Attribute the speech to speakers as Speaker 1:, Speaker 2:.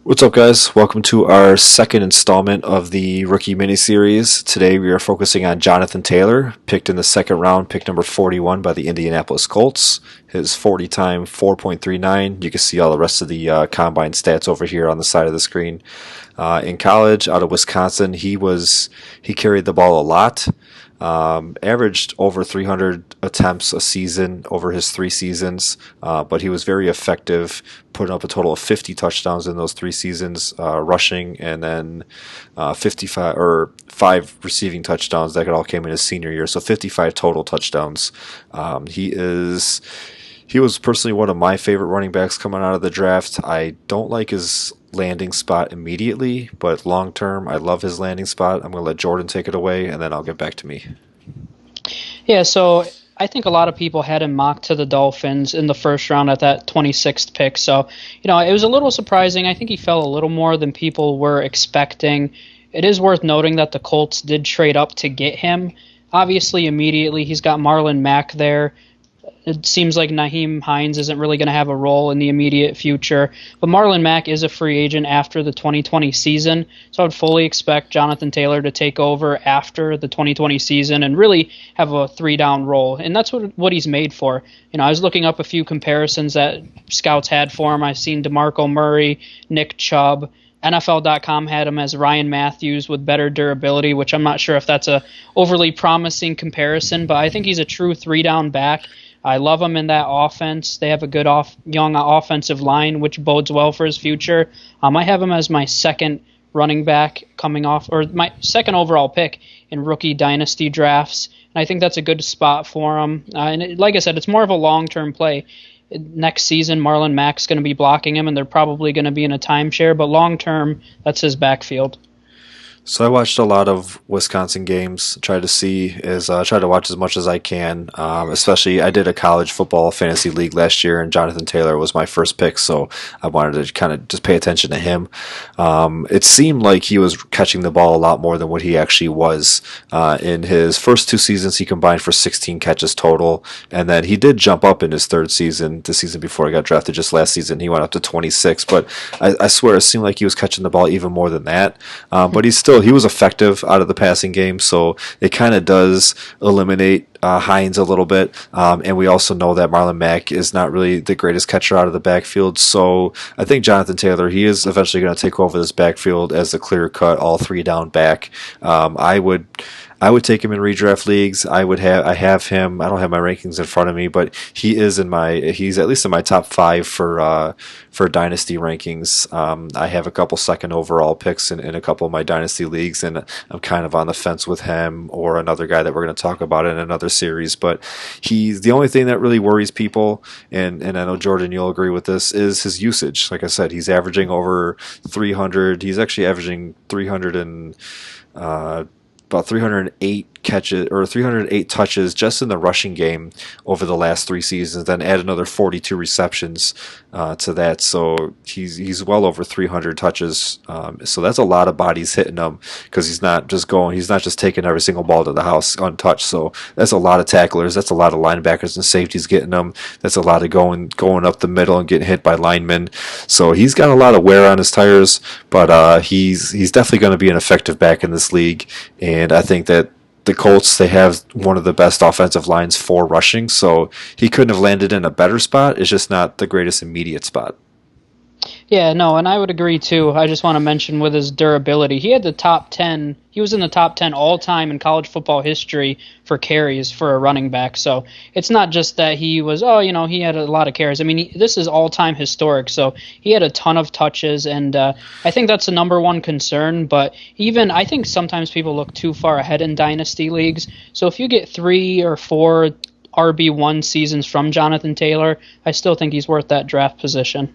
Speaker 1: What's up, guys? Welcome to our second installment of the rookie miniseries. Today we are focusing on Jonathan Taylor, picked in the second round, pick number 41 by the Indianapolis Colts. His 40 time 4.39. You can see all the rest of the combine stats over here on the side of the screen. In college, out of Wisconsin, he carried the ball a lot. Averaged over 300 attempts a season over his 3 seasons, but he was very effective, putting up a total of 50 touchdowns in those 3 seasons, rushing, and then 55 or 5 receiving touchdowns. That all came in his senior year, so 55 total touchdowns. He was personally one of my favorite running backs coming out of the draft. I don't like his landing spot immediately, but long term, I love his landing spot. I'm going to let Jordan take it away, and then I'll get back to me.
Speaker 2: Yeah, so I think a lot of people had him mocked to the Dolphins in the first round at that 26th pick. So, it was a little surprising. I think he fell a little more than people were expecting. It is worth noting that the Colts did trade up to get him. Obviously, immediately, he's got Marlon Mack there. It seems like Nyheim Hines isn't really going to have a role in the immediate future. But Marlon Mack is a free agent after the 2020 season, so I would fully expect Jonathan Taylor to take over after the 2020 season and really have a three-down role. And that's what he's made for. I was looking up a few comparisons that scouts had for him. I've seen DeMarco Murray, Nick Chubb. NFL.com had him as Ryan Matthews with better durability, which I'm not sure if that's a overly promising comparison, but I think he's a true three-down back. I love him in that offense. They have a good young offensive line, which bodes well for his future. I have him as my second running back coming off, or my second overall pick in rookie dynasty drafts. And I think that's a good spot for him. Like I said, it's more of a long-term play. Next season, Marlon Mack's going to be blocking him, and they're probably going to be in a timeshare. But long-term, that's his backfield.
Speaker 1: So I watched a lot of Wisconsin games. Try to watch as much as I can. Especially, I did a college football fantasy league last year, and Jonathan Taylor was my first pick, so I wanted to kind of just pay attention to him. It seemed like he was catching the ball a lot more than what he actually was. In his first 2 seasons, he combined for 16 catches total, and then he did jump up in his third season, the season before he got drafted. Just last season, he went up to 26. But I swear, it seemed like he was catching the ball even more than that. But he was effective out of the passing game, so it kind of does eliminate Hines a little bit. And we also know that Marlon Mack is not really the greatest catcher out of the backfield. So I think Jonathan Taylor, he is eventually going to take over this backfield as the clear-cut all three down back. I would take him in redraft leagues. I have him. I don't have my rankings in front of me, but he's at least in my top 5 for dynasty rankings. I have a couple second overall picks in a couple of my dynasty leagues, and I'm kind of on the fence with him or another guy that we're going to talk about in another series. But he's the only thing that really worries people, and I know Jordan, you'll agree with this, is his usage. Like I said, he's averaging over 300. He's actually averaging 300 and about 308 catches or 308 touches just in the rushing game over the last 3 seasons. Then add another 42 receptions to that, so he's well over 300 touches. So that's a lot of bodies hitting him because he's not just taking every single ball to the house untouched. So that's a lot of tacklers. That's a lot of linebackers and safeties getting him. That's a lot of going up the middle and getting hit by linemen. So he's got a lot of wear on his tires, but he's definitely going to be an effective back in this league. And I think that the Colts, they have one of the best offensive lines for rushing, so he couldn't have landed in a better spot. It's just not the greatest immediate spot.
Speaker 2: Yeah, no, and I would agree too. I just want to mention with his durability, he was in the top 10 all-time in college football history for carries for a running back. So it's not just that he was, he had a lot of carries. I mean, this is all-time historic. So he had a ton of touches, and I think that's the number one concern. But I think sometimes people look too far ahead in dynasty leagues. So if you get 3 or 4 RB1 seasons from Jonathan Taylor, I still think he's worth that draft position.